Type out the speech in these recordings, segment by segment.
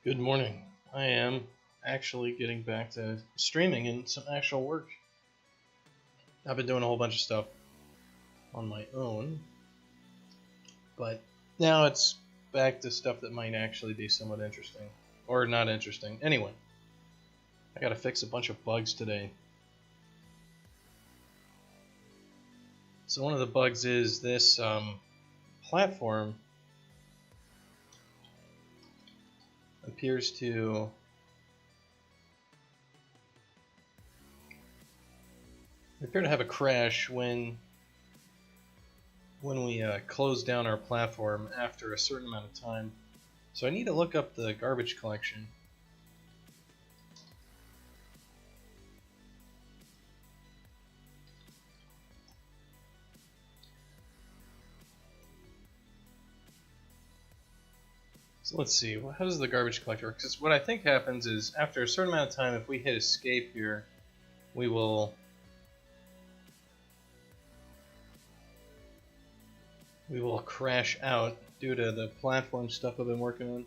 Good morning. I am actually getting back to streaming and some actual work. I've been doing a whole bunch of stuff on my own, but now it's back to stuff that might actually be somewhat interesting. Or not interesting. Anyway, I gotta fix a bunch of bugs today. So one of the bugs is this platform appears to have a crash when we close down our platform after a certain amount of time. So I need to look up the garbage collection. So let's see, how does the garbage collector work? Because what I think happens is after a certain amount of time, if we hit escape here, we will crash out due to the platform stuff I've been working on.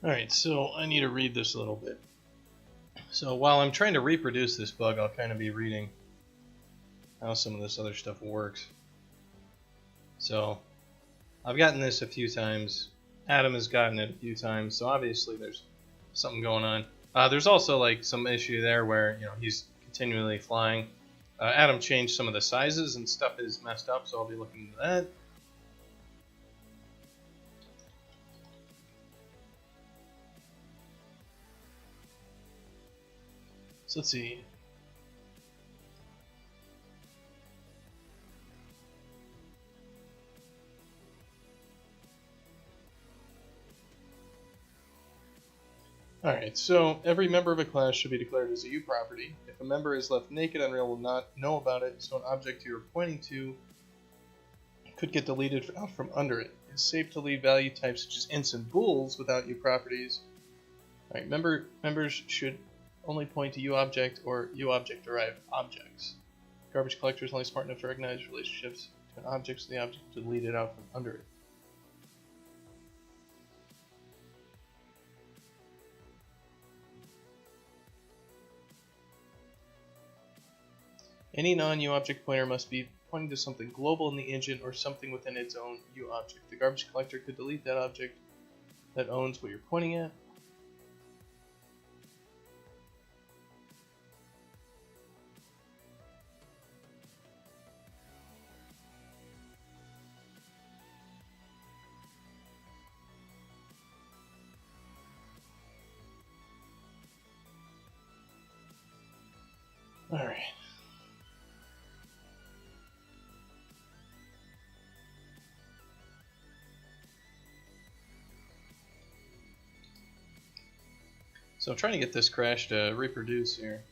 Alright, so I need to read this a little bit. So while I'm trying to reproduce this bug, I'll kind of be reading how some of this other stuff works. So I've gotten this a few times. Adam has gotten it a few times, so obviously there's something going on. There's also like some issue there where he's continually flying. Adam changed some of the sizes and stuff is messed up, so I'll be looking into that. So let's see. Alright, so every member of a class should be declared as a U property. If a member is left naked, Unreal will not know about it, so an object you're pointing to could get deleted out from under it. It's safe to leave value types such as ints and bools without U properties. Alright, members should only point to UObject or UObject derived objects. Garbage collector is only smart enough to recognize relationships to an object, so the object to delete it out from under it. Any non-UObject pointer must be pointing to something global in the engine or something within its own UObject. The garbage collector could delete that object that owns what you're pointing at. Alright. So I'm trying to get this crash to reproduce here.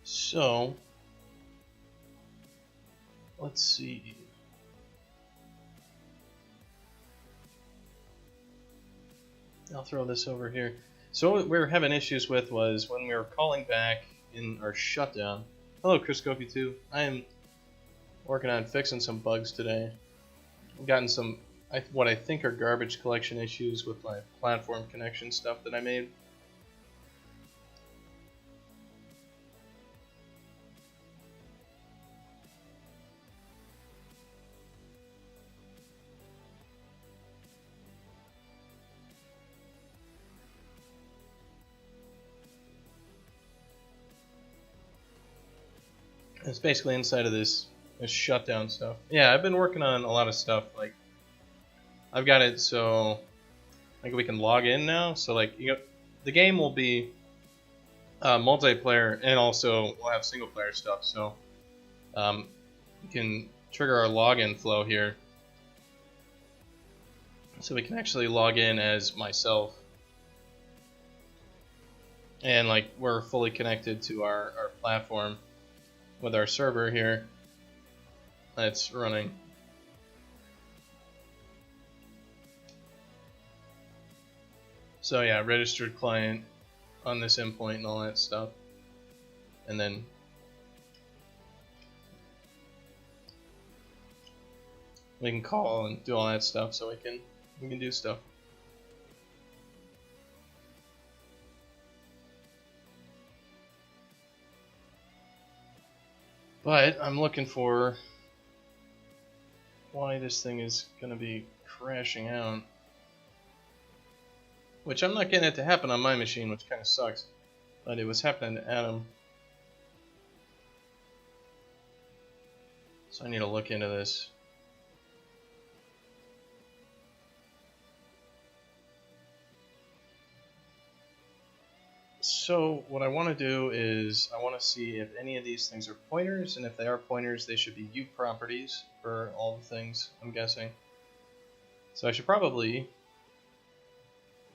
So let's see. I'll throw this over here. So what we were having issues with was when we were calling back in our shutdown. Hello, Chris Kofi 2. I am working on fixing some bugs today. I've gotten some what I think are garbage collection issues with my platform connection stuff that I made. It's basically inside of this shutdown stuff. Yeah, I've been working on a lot of stuff. Like, I've got it so like we can log in now. So like the game will be multiplayer and also we'll have single player stuff. So we can trigger our login flow here. So we can actually log in as myself. And like we're fully connected to our platform with our server here that's running. So yeah, registered client on this endpoint and all that stuff. And then we can call and do all that stuff, so we can do stuff. But I'm looking for why this thing is going to be crashing out. Which I'm not getting it to happen on my machine, which kind of sucks. But it was happening to Adam. So I need to look into this. So what I want to do is I want to see if any of these things are pointers, and if they are pointers, they should be U properties for all the things, I'm guessing. So I should probably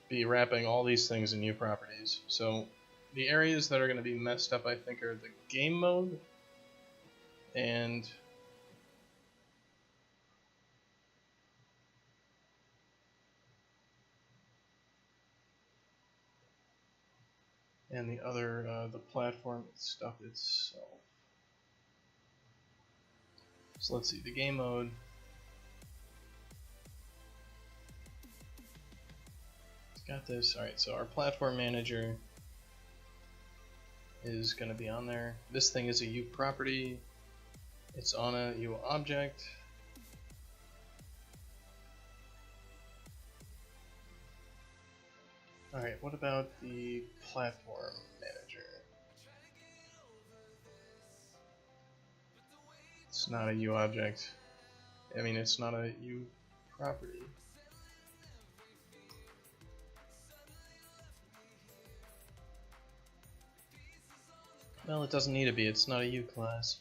be wrapping all these things in U properties. So the areas that are going to be messed up, I think, are the game mode and the other, the platform stuff itself. So let's see, the game mode. It's got this. Alright, so our platform manager is going to be on there. This thing is a U property. It's on a U object. Alright, what about the platform manager? It's not a U object. I mean, it's not a U property. Well, it doesn't need to be. It's not a U class.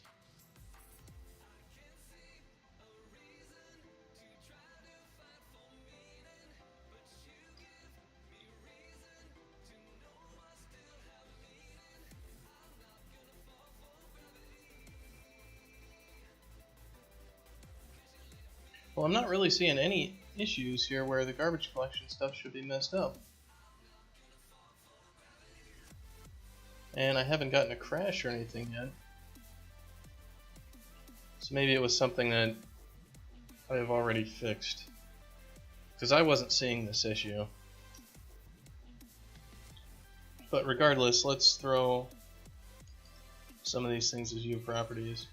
Well, I'm not really seeing any issues here where the garbage collection stuff should be messed up. And I haven't gotten a crash or anything yet. So maybe it was something that I have already fixed. Because I wasn't seeing this issue. But regardless, let's throw some of these things as U properties.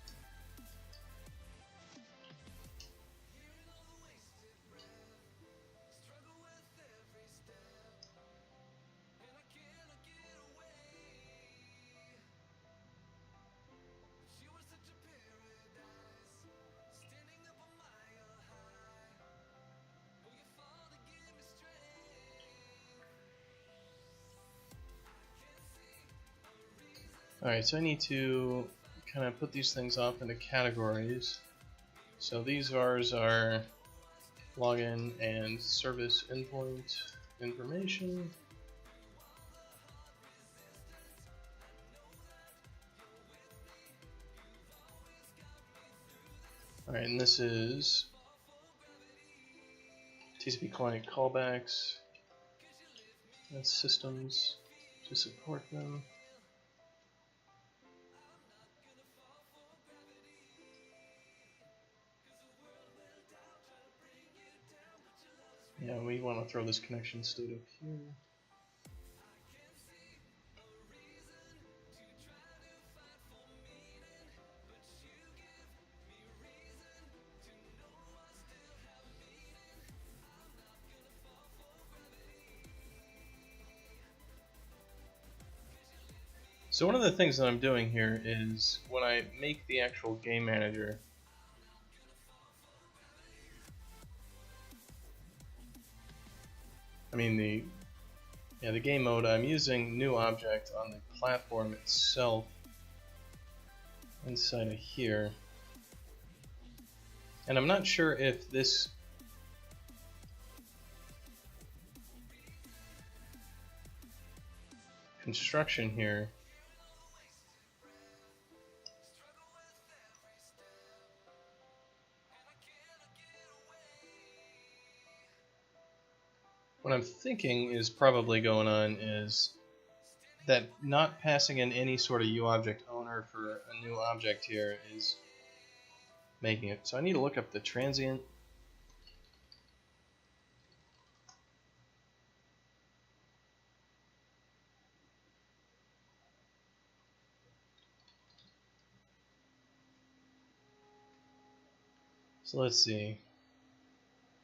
Alright, so I need to kind of put these things off into categories. So these vars are login and service endpoint information. Alright, and this is TCP client callbacks. That's systems to support them. Yeah, we want to throw this connection state up here. So one of the things that I'm doing here is when I make the actual game manager, the game mode, I'm using new object on the platform itself inside of here. And I'm not sure if this construction here. What I'm thinking is probably going on is that not passing in any sort of UObject owner for a new object here is making it. So I need to look up the transient. So let's see.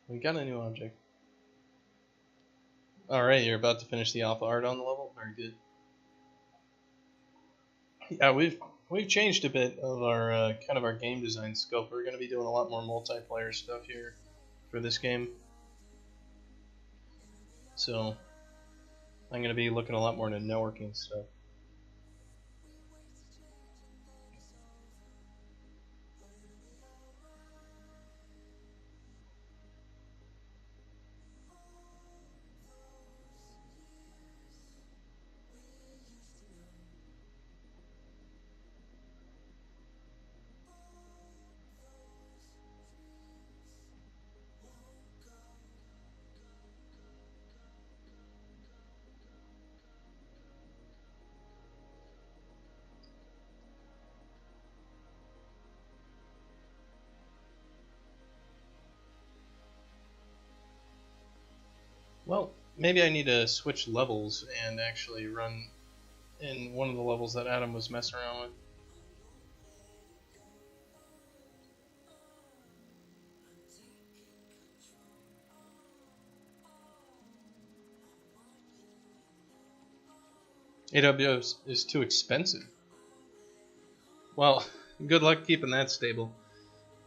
We got a new object. Alright, you're about to finish the alpha art on the level? Very good. Yeah, we've changed a bit of our kind of our game design scope. We're going to be doing a lot more multiplayer stuff here for this game. So I'm going to be looking a lot more into networking stuff. Well, maybe I need to switch levels and actually run in one of the levels that Adam was messing around with. AWS is too expensive. Well, good luck keeping that stable.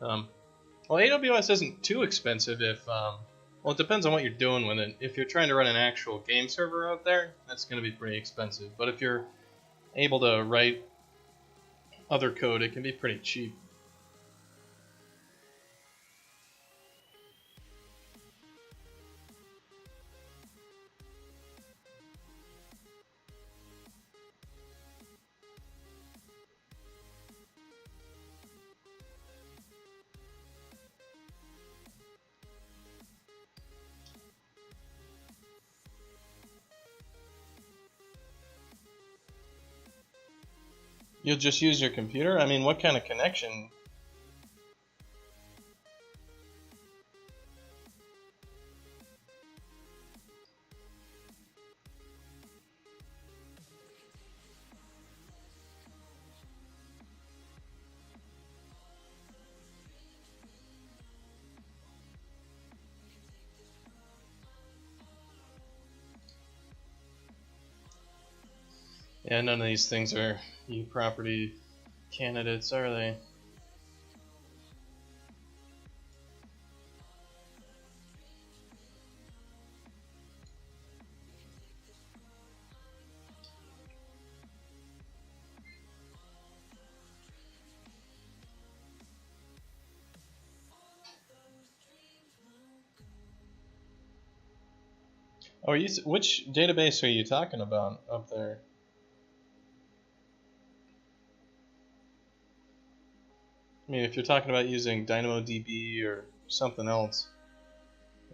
Well, AWS isn't too expensive if, well, it depends on what you're doing with it. If you're trying to run an actual game server out there, that's going to be pretty expensive. But if you're able to write other code, it can be pretty cheap. You'll just use your computer? I mean, what kind of connection? Yeah, none of these things are U-property candidates, are they? Oh, which database are you talking about up there? I mean, if you're talking about using DynamoDB or something else,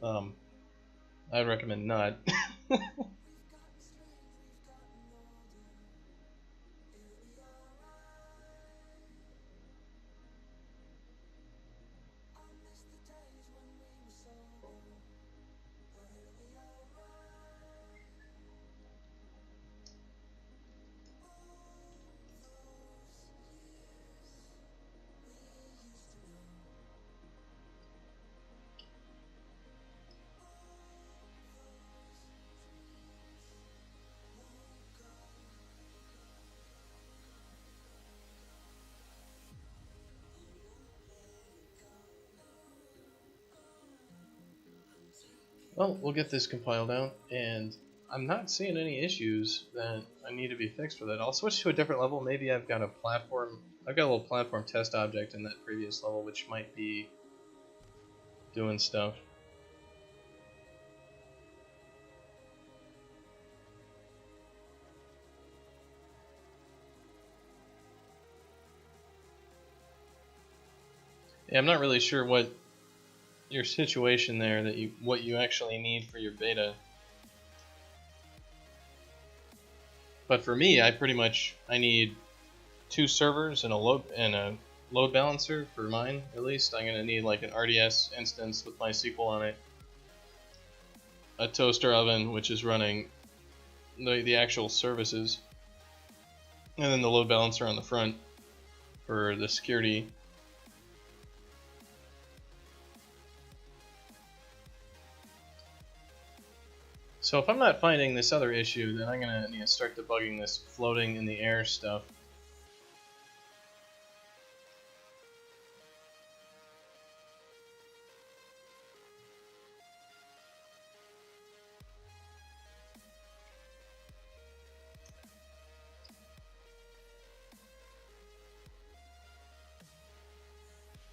I'd recommend not. Well, we'll get this compiled out, and I'm not seeing any issues that I need to be fixed with it. I'll switch to a different level. Maybe I've got a little platform test object in that previous level, which might be doing stuff. Yeah, I'm not really sure what your situation there, what you actually need for your beta. But for me, I need 2 servers and a load balancer for mine. At least I'm gonna need like an RDS instance with MySQL on it, a toaster oven which is running the actual services, and then the load balancer on the front for the security. So if I'm not finding this other issue, then I'm gonna need to start debugging this floating in the air stuff.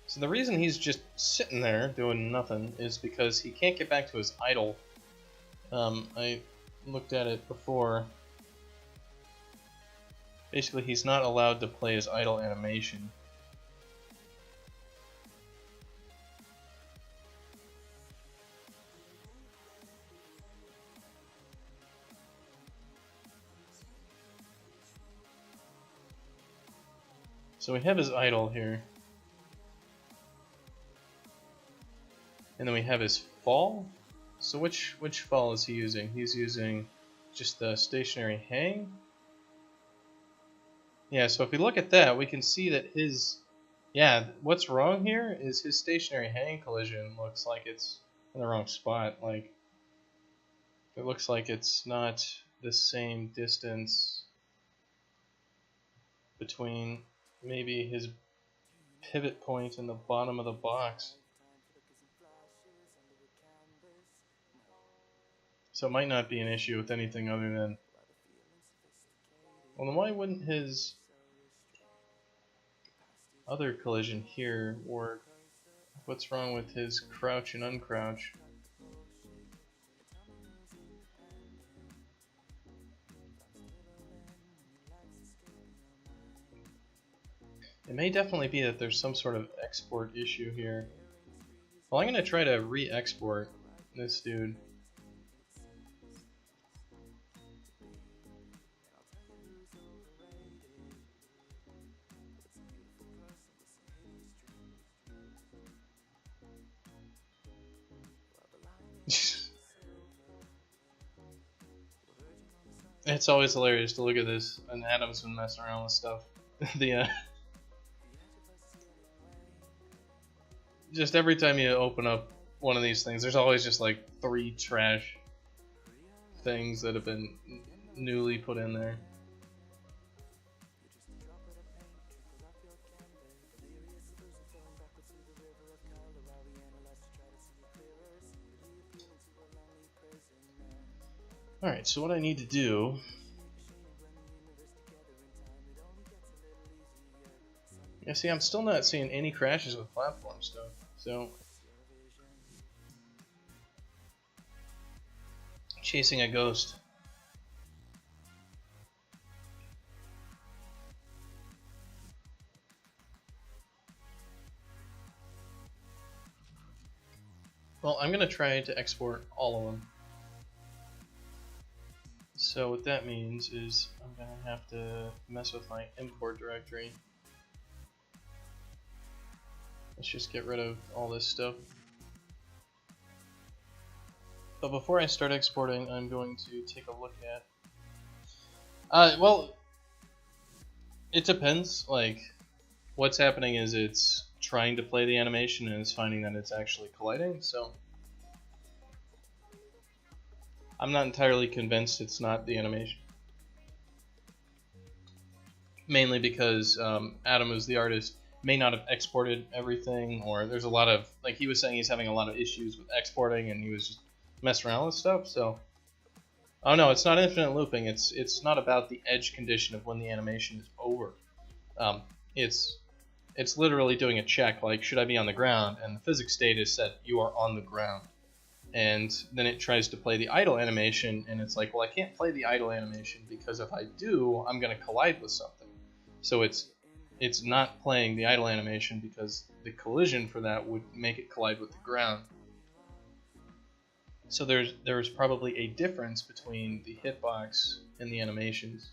So the reason he's just sitting there doing nothing is because he can't get back to his idle. I looked at it before. Basically, he's not allowed to play his idle animation. So we have his idle here. And then we have his fall. So which fall is he using? He's using just the stationary hang. Yeah, so if we look at that, we can see that what's wrong here is his stationary hang collision looks like it's in the wrong spot. Like, it looks like it's not the same distance between maybe his pivot point and the bottom of the box. So it might not be an issue with anything other than... Well, then why wouldn't his other collision here work? What's wrong with his crouch and uncrouch? It may definitely be that there's some sort of export issue here. Well, I'm going to try to re-export this dude. It's always hilarious to look at this, and Adam's been messing around with stuff. Just every time you open up one of these things, there's always just like 3 trash things that have been newly put in there. Alright, so what I need to do... Yeah, see, I'm still not seeing any crashes with platform stuff, so... Chasing a ghost. Well, I'm going to try to export all of them. So what that means is I'm going to have to mess with my import directory. Let's just get rid of all this stuff. But before I start exporting, I'm going to take a look at... well, it depends. Like, what's happening is it's trying to play the animation and it's finding that it's actually colliding, so... I'm not entirely convinced it's not the animation. Mainly because Adam, who's the artist, may not have exported everything, or there's a lot of, like he was saying, he's having a lot of issues with exporting, and he was just messing around with stuff. So, oh no, it's not infinite looping. It's not about the edge condition of when the animation is over. It's literally doing a check, like, should I be on the ground? And the physics state is set you are on the ground. And then it tries to play the idle animation, and it's like, well, I can't play the idle animation because if I do, I'm going to collide with something. So it's it's not playing the idle animation because the collision for that would make it collide with the ground. So there's probably a difference between the hitbox and the animations.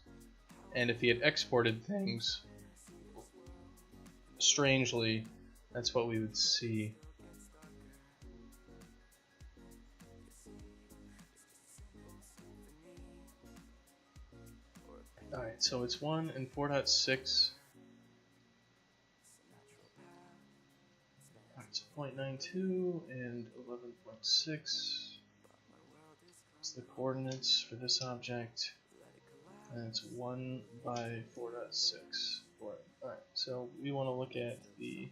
And if he had exported things strangely, that's what we would see. Alright, so it's 1 and 4.6. Alright, so 0.92 and 11.6. It's the coordinates for this object. And it's 1 by 4.6. Alright, so we want to look at the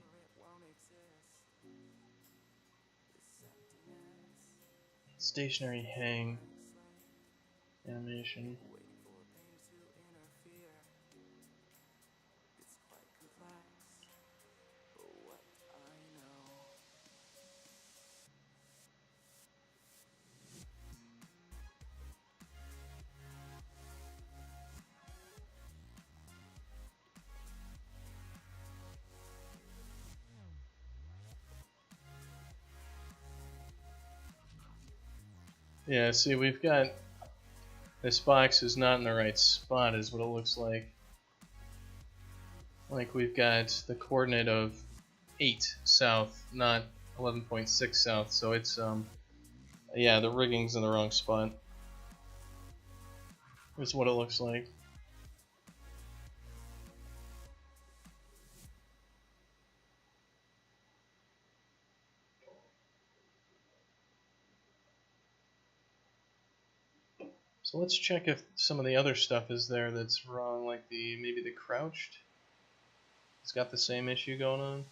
stationary hang animation. Yeah, see, we've got this box is not in the right spot is what it looks like. Like we've got the coordinate of 8 south, not 11.6 south, so it's yeah, the rigging's in the wrong spot. Is what it looks like. So let's check if some of the other stuff is there that's wrong, like maybe the crouched. It's got the same issue going on.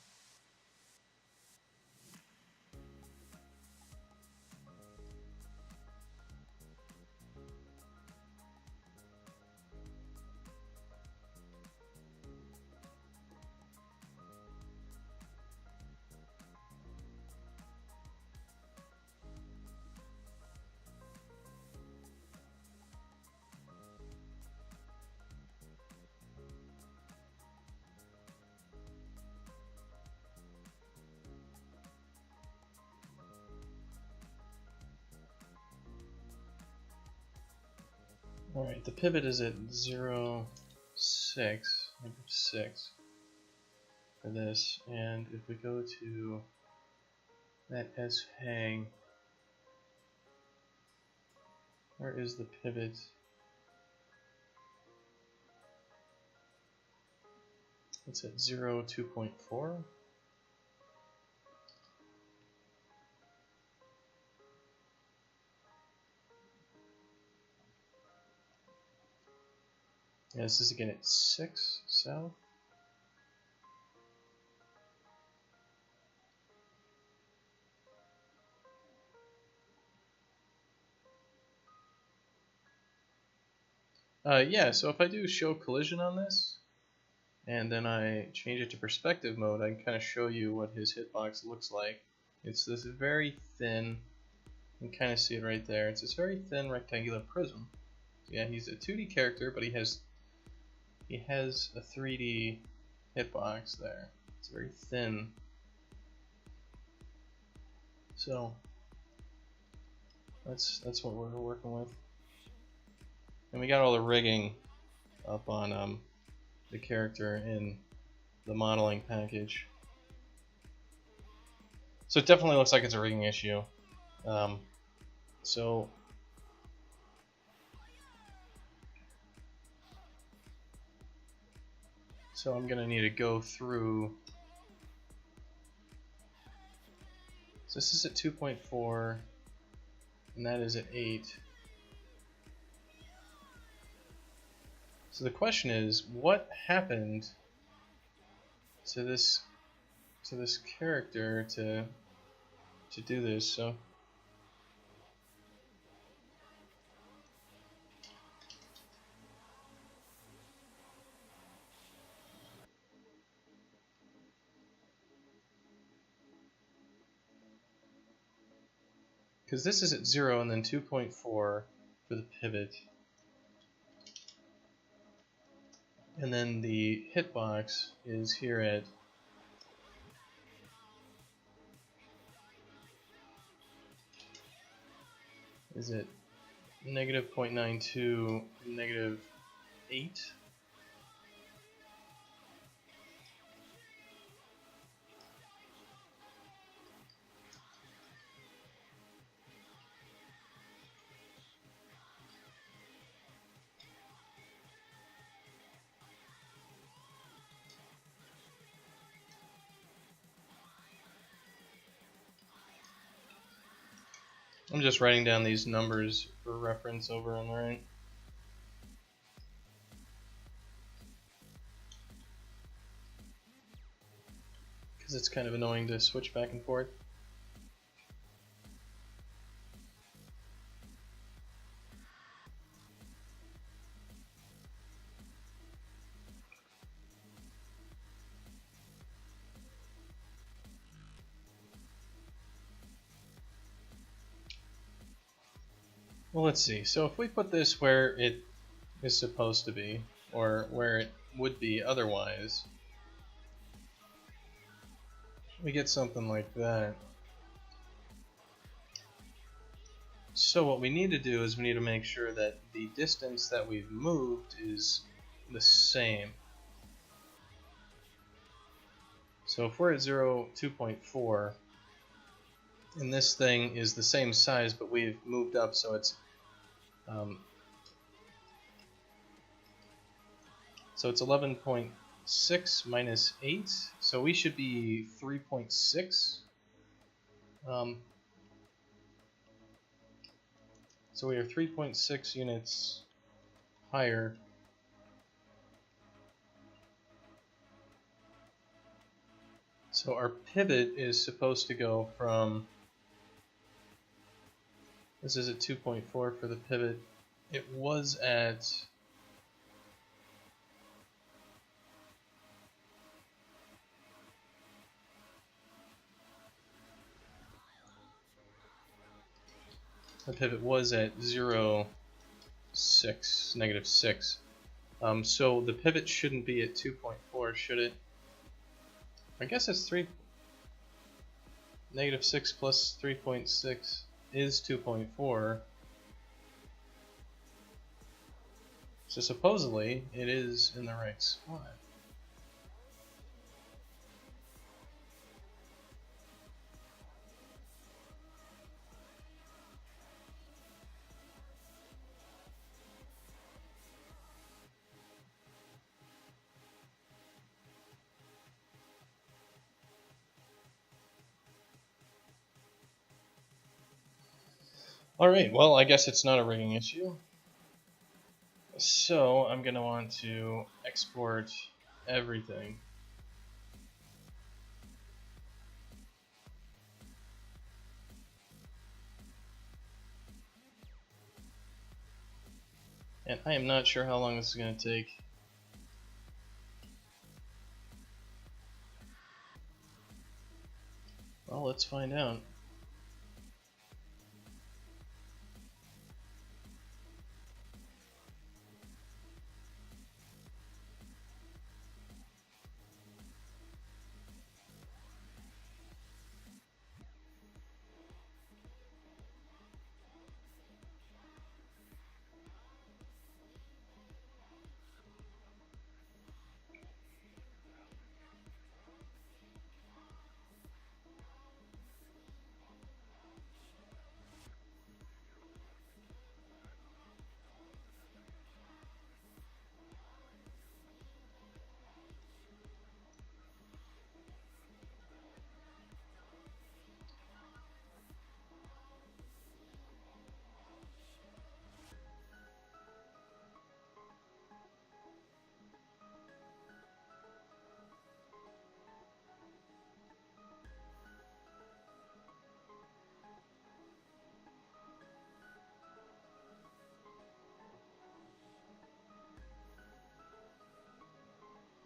Alright, the pivot is at 0, 6 for this, and if we go to that S hang, where is the pivot? It's at 0, 2.4. Yeah, this is again at 6 south. Yeah, so if I do show collision on this, and then I change it to perspective mode, I can kind of show you what his hitbox looks like. It's this very thin, you can kind of see it right there, it's this very thin rectangular prism. So yeah, he's a 2D character, but he has a 3D hitbox there. It's very thin. So that's what we're working with. And we got all the rigging up on the character in the modeling package. So it definitely looks like it's a rigging issue. So I'm gonna need to go through. So this is at 2.4, and that is at 8. So the question is, what happened to this character to do this? So because this is at 0 and then 2.4 for the pivot. And then the hitbox is here at is it negative 0.92, negative 8? I'm just writing down these numbers for reference over on the right. Because it's kind of annoying to switch back and forth. Well, let's see. So if we put this where it is supposed to be, or where it would be otherwise, we get something like that. So what we need to do is we need to make sure that the distance that we've moved is the same. So if we're at 0, 2.4, and this thing is the same size, but we've moved up, so it's 11.6 minus 8, so we should be 3.6. So we are 3.6 units higher. So our pivot is supposed to go from, this is at 2.4 for the pivot. It was at, the pivot was at 0, 6, negative 6. So the pivot shouldn't be at 2.4, should it? I guess it's 3. Negative 6 plus 3.6 is 2.4. So supposedly it is in the right spot. Alright, well, I guess it's not a rigging issue. So I'm going to want to export everything. And I am not sure how long this is going to take. Well, let's find out.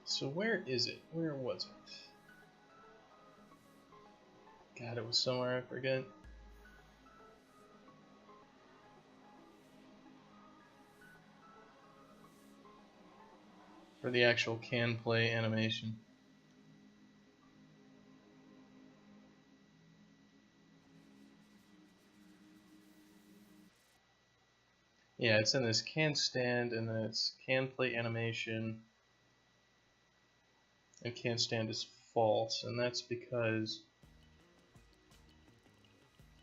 So where is it? Where was it? God, it was somewhere, I forget. for the actual can play animation. Yeah, it's in this can stand, and then it's can play animation, and can stand is false, and that's because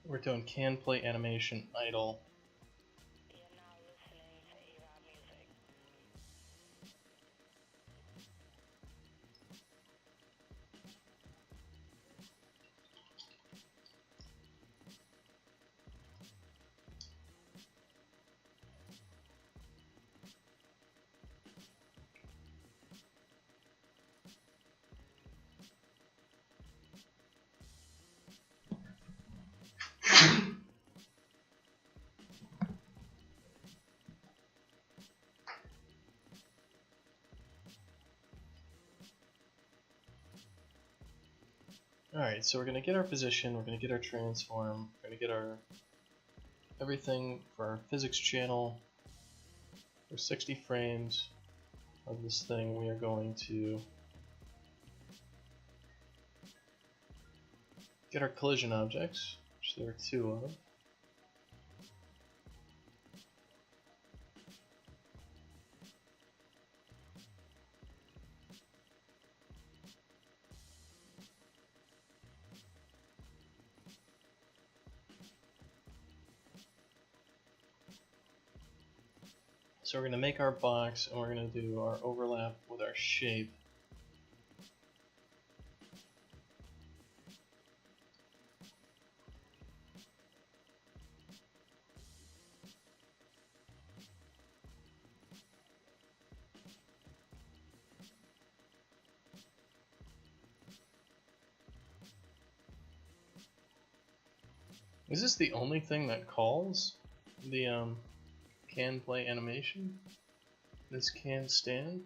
we're doing can play animation idle. Alright, so we're going to get our position, we're going to get our transform, we're going to get our everything for our physics channel. For 60 frames of this thing, we are going to get our collision objects, which there are 2 of them. So we're going to make our box, and we're going to do our overlap with our shape. Is this the only thing that calls the can play animation? This can stand?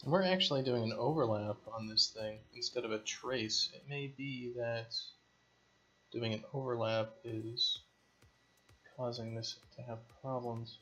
We're actually doing an overlap on this thing instead of a trace. It may be that doing an overlap is causing this to have problems.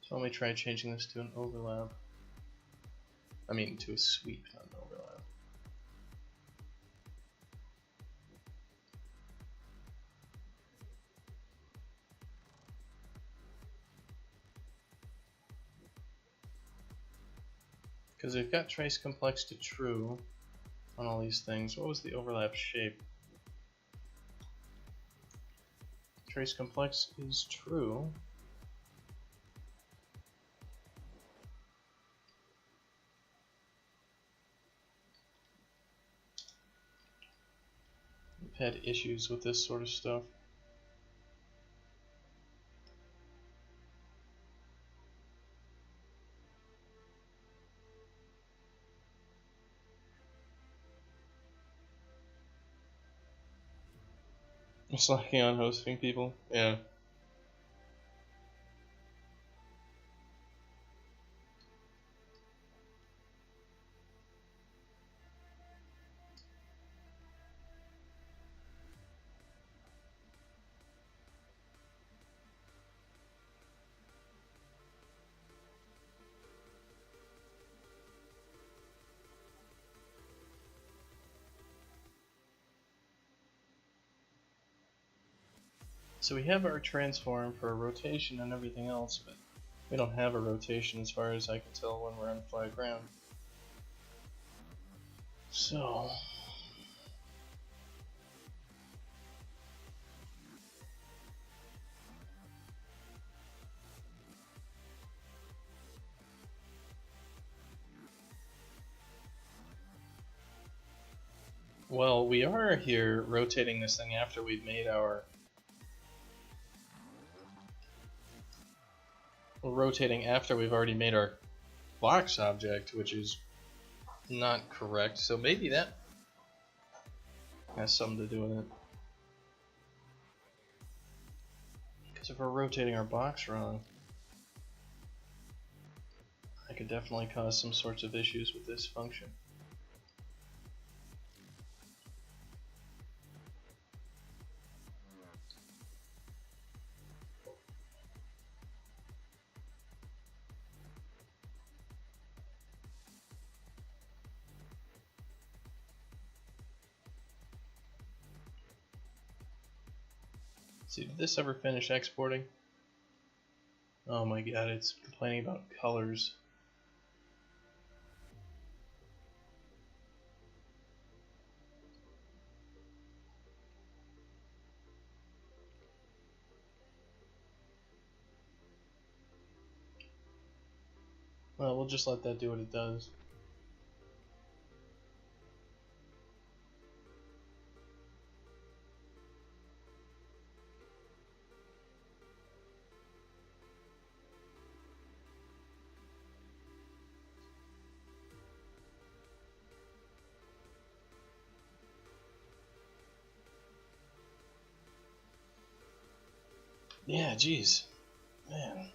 So let me try changing this to an overlap. I mean, to a sweep, not an overlap. Because we've got trace complex to true on all these things. What was the overlap shape? Trace complex is true. We've had issues with this sort of stuff. Slacking on hosting people? Yeah. So we have our transform for rotation and everything else, but We don't have a rotation as far as I can tell when we're on flat ground. So well, we are here rotating this thing after we've made our... We're rotating after we've already made our box object, which is not correct. So maybe that has something to do with it. Because if we're rotating our box wrong, I could definitely cause some sorts of issues with this function. See, did this ever finish exporting? Oh my god, it's complaining about colors. Well, we'll just let that do what it does. Yeah, geez. Man.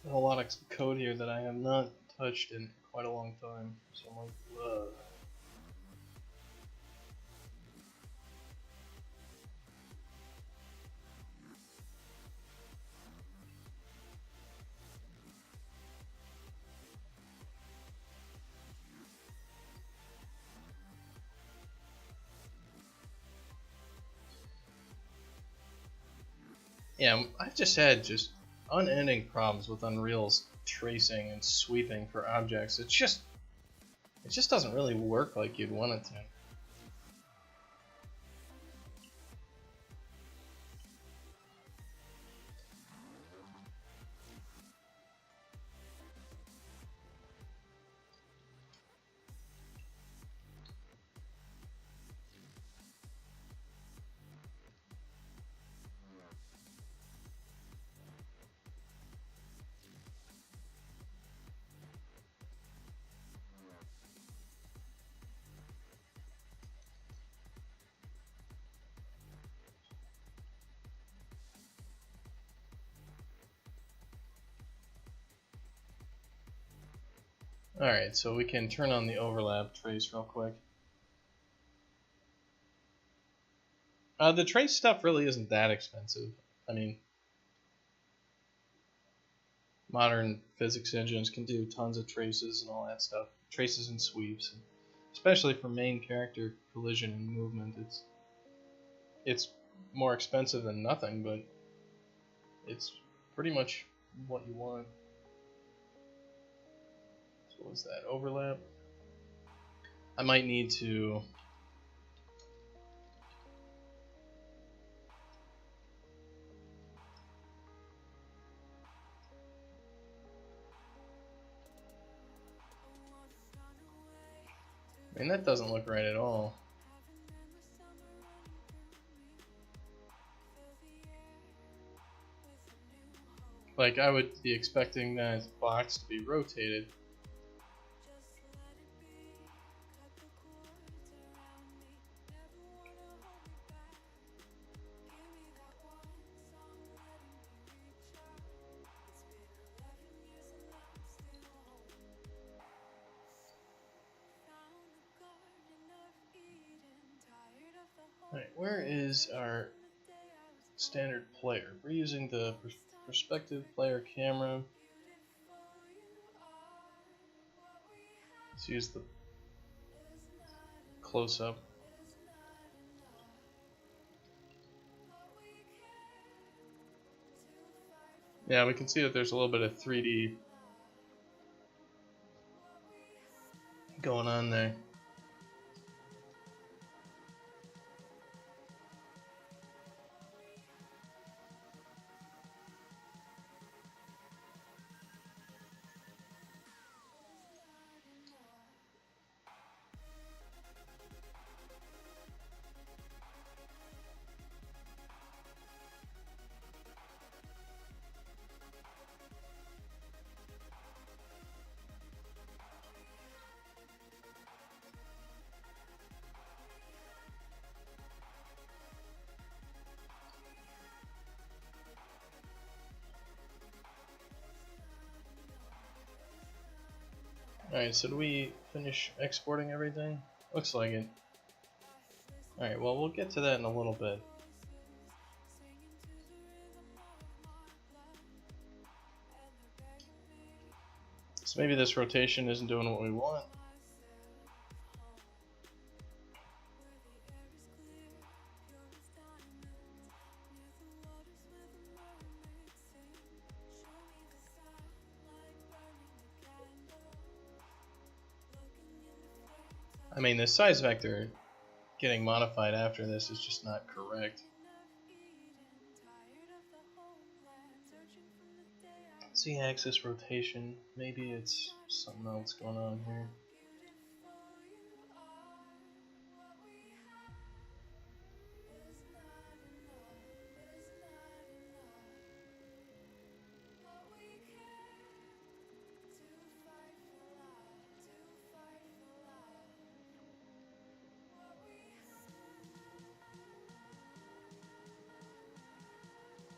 There's a lot of code here that I have not touched in quite a long time. So I'm like, ugh. Yeah, I've just had unending problems with Unreal's tracing and sweeping for objects. It just doesn't really work like you'd want it to. Alright, so we can turn on the overlap trace real quick. The trace stuff really isn't that expensive. I mean, modern physics engines can do tons of traces and all that stuff. Traces and sweeps. Especially for main character collision and movement. It's more expensive than nothing, but it's pretty much what you want. So what was that? Overlap? I might need to... I mean, that doesn't look right at all. Like, I would be expecting that box to be rotated. Alright, where is our standard player? We're using the perspective player camera. Let's use the close-up. Yeah, we can see that there's a little bit of 3D going on there. Alright, so do we finish exporting everything? Looks like it. Alright, well, we'll get to that in a little bit. So maybe this rotation isn't doing what we want. I mean, the size vector getting modified after this is just not correct. Z-axis rotation, maybe it's something else going on here.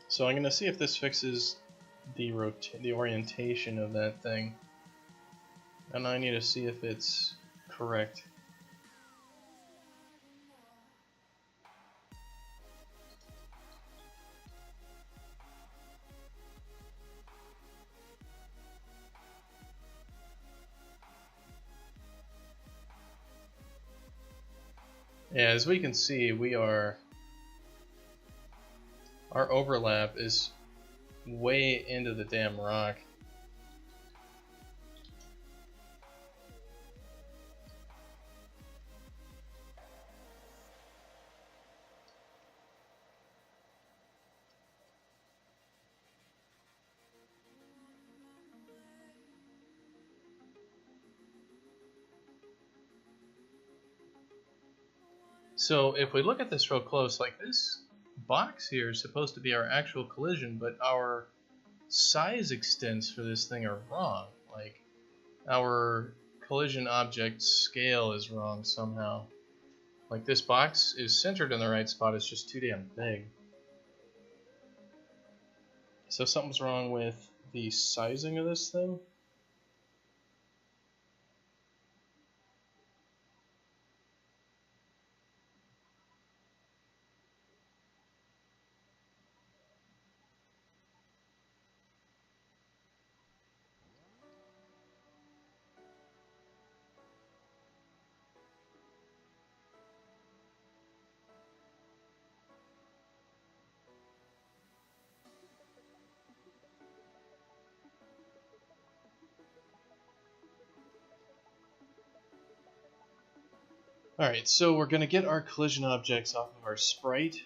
So I'm going to see if this fixes the orientation of that thing. And I need to see if it's correct. Yeah, as we can see, our overlap is way into the damn rock. So if we look at this real close, like this box here is supposed to be our actual collision, but our size extents for this thing are wrong. Like our collision object scale is wrong somehow. Like this box is centered in the right spot, it's just too damn big. So something's wrong with the sizing of this thing. Alright, so we're going to get our collision objects off of our sprite.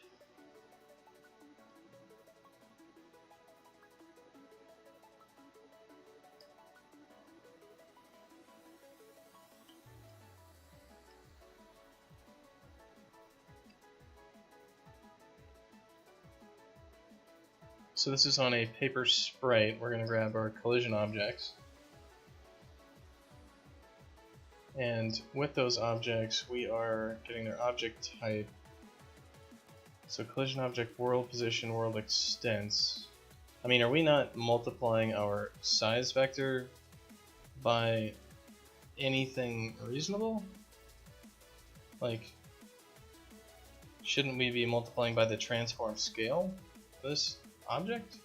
So this is on a paper sprite. We're going to grab our collision objects. And with those objects, we are getting their object type. So collision object world position, world extents. I mean, are we not multiplying our size vector by anything reasonable? Like, shouldn't we be multiplying by the transform scale of this object?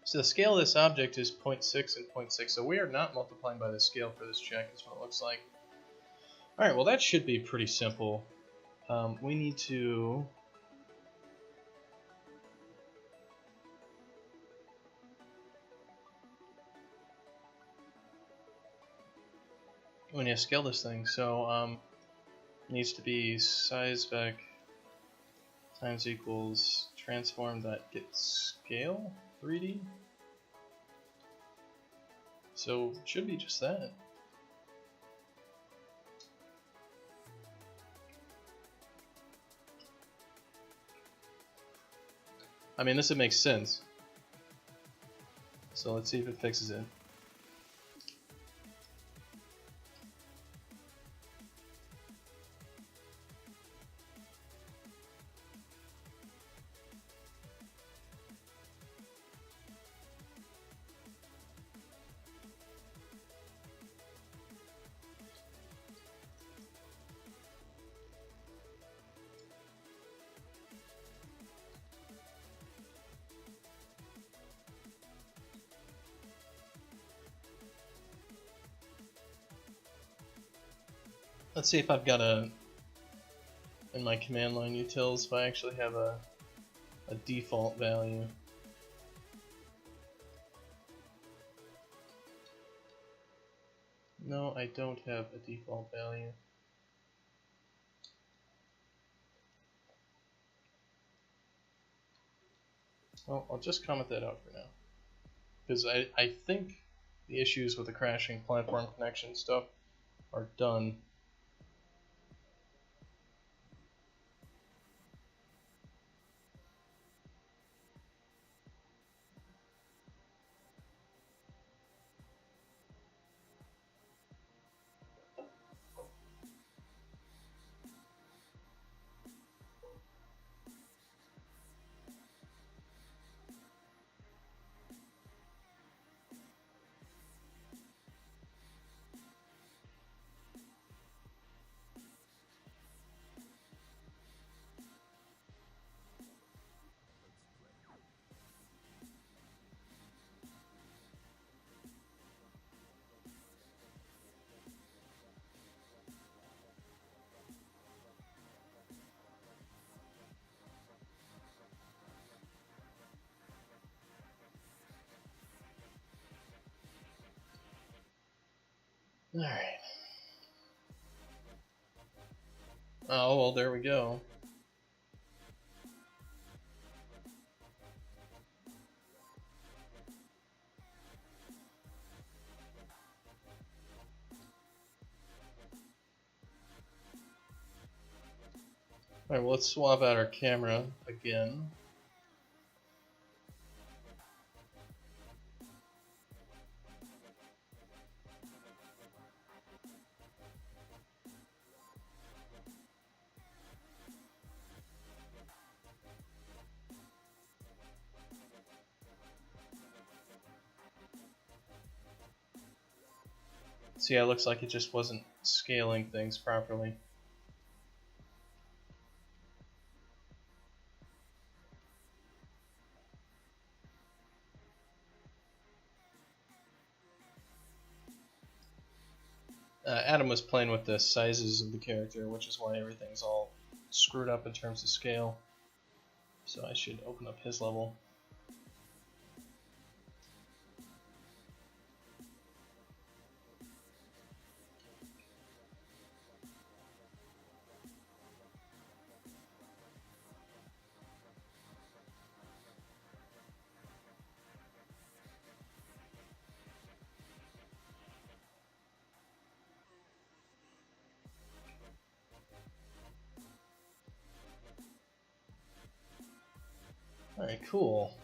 So the scale of this object is 0.6 and 0.6, so we are not multiplying by the scale for this check, is what it looks like. Alright, well that should be pretty simple. We need to... we need to scale this thing, so it needs to be size vec times equals transform.getScale 3D. So it should be just that. I mean, this would make sense. So let's see if it fixes it. Let's see if I've got in my command line utils, if I actually have a default value. No, I don't have a default value. Well, I'll just comment that out for now. Because I think the issues with the crashing platform connection stuff are done. Alright. Oh, well, there we go. Alright, well, let's swap out our camera again. See, it looks like it just wasn't scaling things properly. Adam was playing with the sizes of the character, which is why everything's all screwed up in terms of scale. So I should open up his level. Alright, cool.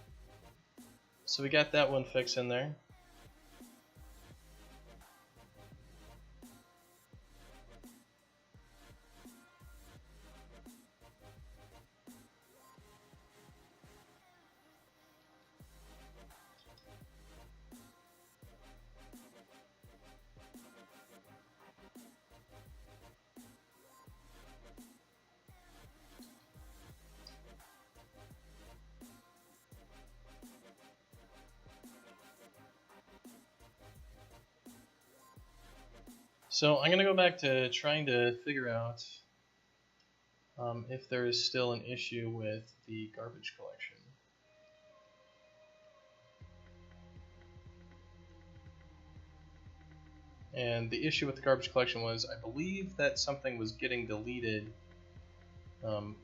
So we got that one fixed in there. So I'm going to go back to trying to figure out if there is still an issue with the garbage collection. And the issue with the garbage collection was, I believe that something was getting deleted that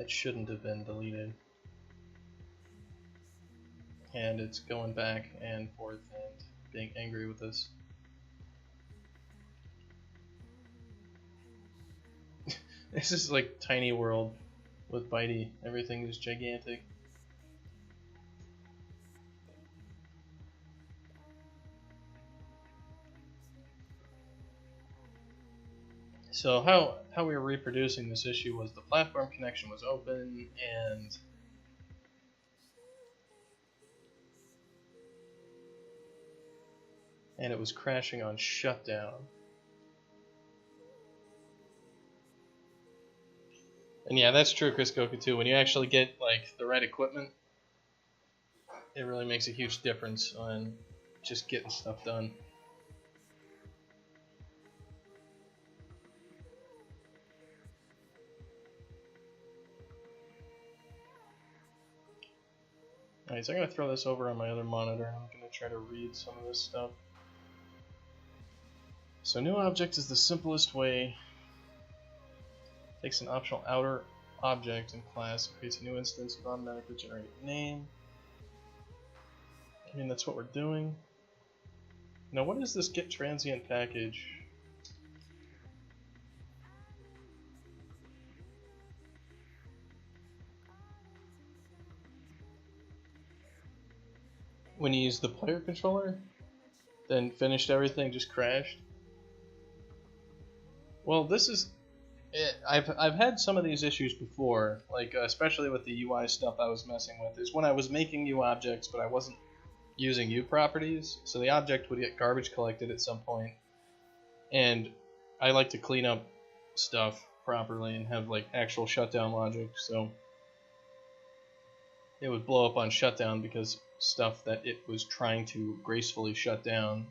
shouldn't have been deleted. And it's going back and forth and being angry with us. This is like tiny world with Bitey. Everything is gigantic. So how we were reproducing this issue was the platform connection was open and it was crashing on shutdown. And yeah, that's true, Chris Goku, too. When you actually get like the right equipment, it really makes a huge difference on just getting stuff done. Alright, so I'm going to throw this over on my other monitor and I'm going to try to read some of this stuff. So new object is the simplest way. Takes an optional outer object in class, creates a new instance of automatically generated name. I mean, that's what we're doing. Now, what is this get transient package? When you use the player controller, then finished everything, just crashed. Well, this is. I've had some of these issues before, like especially with the UI stuff I was messing with. Is when I was making new objects, but I wasn't using U properties, so the object would get garbage collected at some point, and I like to clean up stuff properly and have like actual shutdown logic, so it would blow up on shutdown because stuff that it was trying to gracefully shut down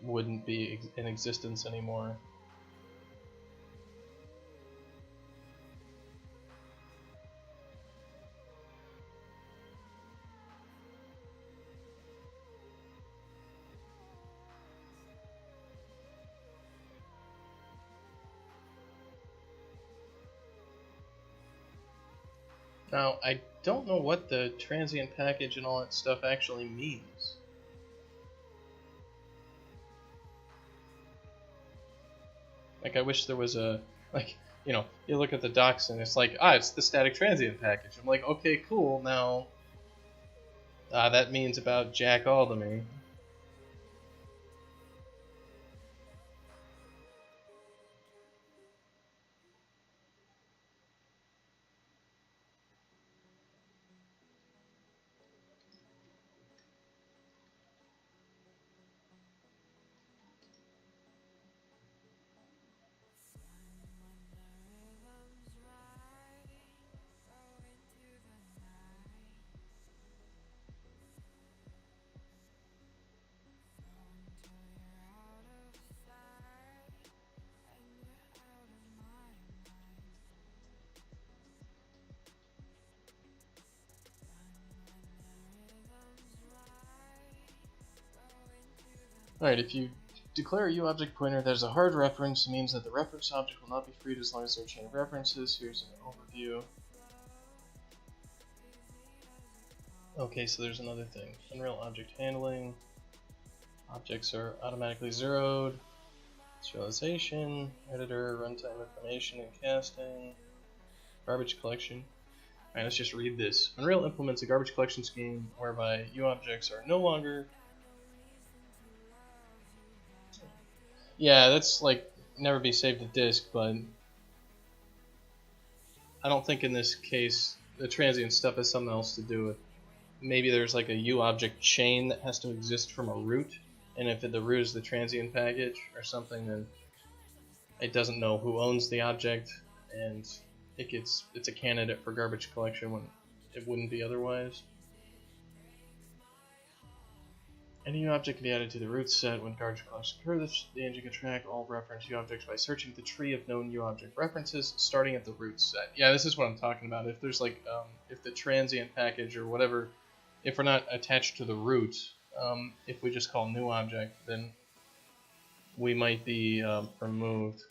wouldn't be in existence anymore. Now, I don't know what the transient package and all that stuff actually means. Like, I wish there was a, like, you know, you look at the docs and it's like, it's the static transient package. I'm like, okay, cool, now, that means about jack all to me. Alright, if you declare a UObject pointer that is a hard reference, it means that the reference object will not be freed as long as there are a chain of references. Here's an overview. Okay, so there's another thing. Unreal object handling. Objects are automatically zeroed. Serialization, editor, runtime information and casting, garbage collection. Alright, let's just read this. Unreal implements a garbage collection scheme whereby UObjects are no longer... Yeah, that's like never be saved to disk, but I don't think in this case the transient stuff has something else to do with. Maybe there's like a UObject chain that has to exist from a root, and if the root is the transient package or something, then it doesn't know who owns the object, and it's a candidate for garbage collection when it wouldn't be otherwise. Any new object can be added to the root set when garbage collection occurs. The engine can track all reference U objects by searching the tree of known U object references, starting at the root set. Yeah, this is what I'm talking about. If there's like, if the transient package or whatever, if we're not attached to the root, if we just call new object, then we might be removed.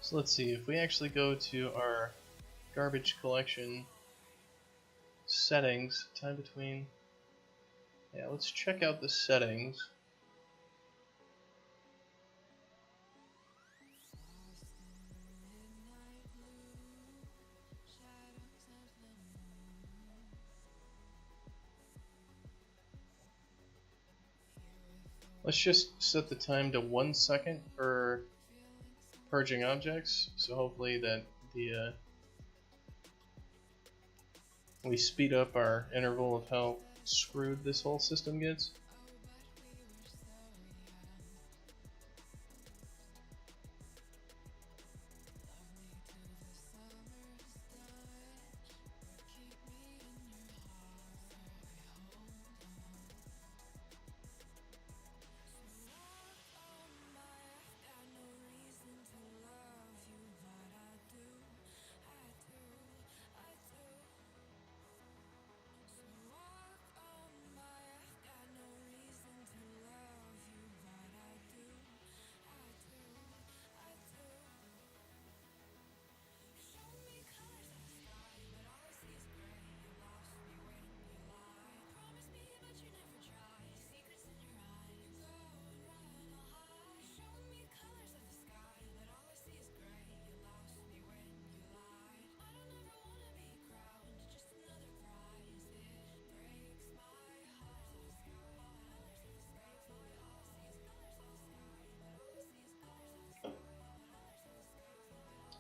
So let's see, if we actually go to our garbage collection settings, time between, yeah, let's check out the settings. Let's just set the time to 1 second for purging objects, so hopefully that the we speed up our interval of how screwed this whole system gets.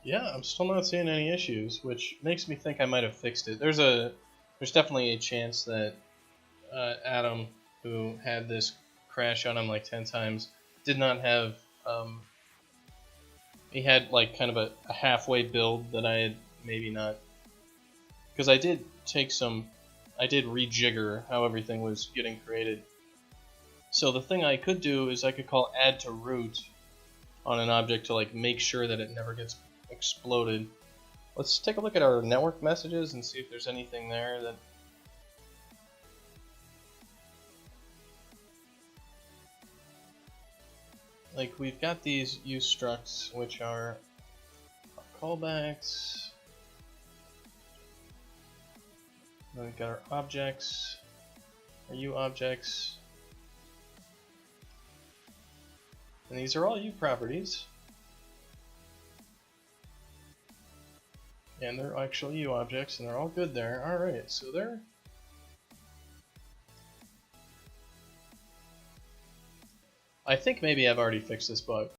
Yeah, I'm still not seeing any issues, which makes me think I might have fixed it. There's definitely a chance that Adam, who had this crash on him like 10 times, did not have. He had like kind of a halfway build that I had maybe not, because I did rejigger how everything was getting created. So the thing I could do is I could call add to root on an object to like make sure that it never gets exploded. Let's take a look at our network messages and see if there's anything there that. Like, we've got these use structs, which are our callbacks. Then we've got our objects, our U objects. And these are all U properties. And they're actual U objects, and they're all good there. Alright, so they're. I think maybe I've already fixed this bug.